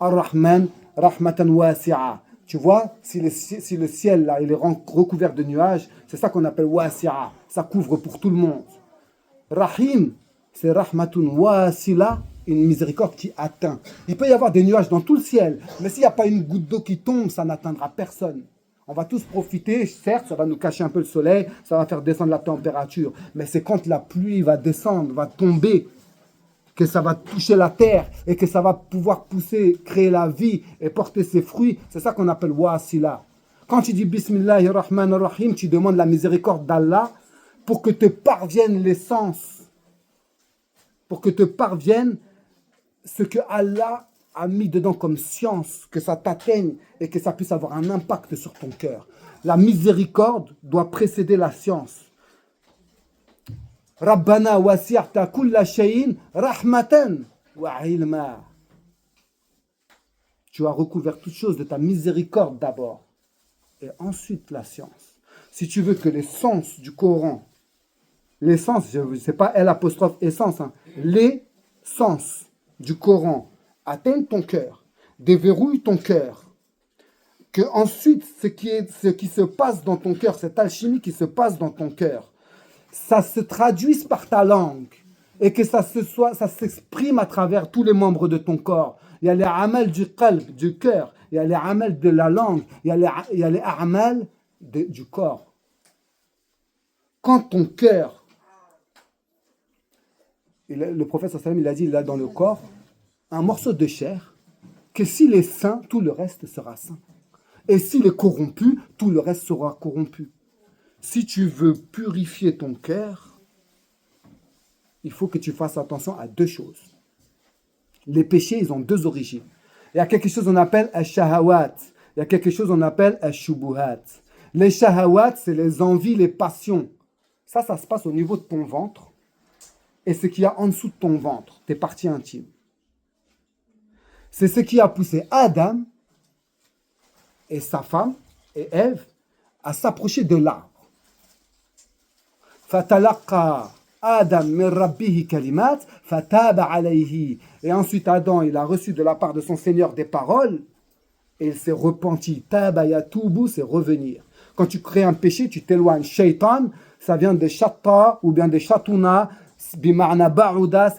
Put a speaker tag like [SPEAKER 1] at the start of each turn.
[SPEAKER 1] Ar-Rahman, rahmatan wasi'a. Tu vois, si le ciel là, il est recouvert de nuages, c'est ça qu'on appelle wasi'a. Ça couvre pour tout le monde. Rahim, c'est rahmatun wasila, une miséricorde qui atteint. Il peut y avoir des nuages dans tout le ciel, mais s'il n'y a pas une goutte d'eau qui tombe, ça n'atteindra personne. On va tous profiter, certes, ça va nous cacher un peu le soleil, ça va faire descendre la température, mais c'est quand la pluie va descendre, va tomber, que ça va toucher la terre et que ça va pouvoir pousser, créer la vie et porter ses fruits. C'est ça qu'on appelle wasila. Quand tu dis Bismillahirrahmanirrahim, tu demandes la miséricorde d'Allah pour que te parvienne l'essence, pour que te parvienne ce que Allah a mis dedans comme science, que ça t'atteigne et que ça puisse avoir un impact sur ton cœur. La miséricorde doit précéder la science. Rabbana wasi'ta kulla shay'in rahmatan wa ilma. Tu as recouvert toute chose de ta miséricorde d'abord et ensuite la science. Si tu veux que l'essence du Coran, l'essence, c'est pas L apostrophe essence, hein, l'essence du Coran atteigne ton cœur, déverrouille ton cœur, que ensuite ce qui se passe dans ton cœur, cette alchimie qui se passe dans ton cœur, ça se traduise par ta langue et que ça s'exprime à travers tous les membres de ton corps. Il y a les amal du qalb, du cœur, il y a les amal de la langue, il y a les amal du corps. Quand ton cœur, le prophète sallam, il a dit, il a dans le corps un morceau de chair, que s'il est sain, tout le reste sera sain. Et s'il est corrompu, tout le reste sera corrompu. Si tu veux purifier ton cœur, il faut que tu fasses attention à deux choses. Les péchés, ils ont deux origines. Il y a quelque chose qu'on appelle al-shahawat. Il y a quelque chose qu'on appelle al-shubuhat. Les shahawat, c'est les envies, les passions. Ça se passe au niveau de ton ventre et ce qu'il y a en dessous de ton ventre, tes parties intimes. C'est ce qui a poussé Adam et sa femme et Ève à s'approcher de l'arbre. Fatalaqa Adam min rabbihi kalimat fataba alayhi. Et ensuite Adam, il a reçu de la part de son Seigneur des paroles et il s'est repenti. Taba yatubu, c'est revenir. Quand tu crées un péché, tu t'éloignes. Shaitan, ça vient de shatta ou bien de shatuna, bima'na ba'uda.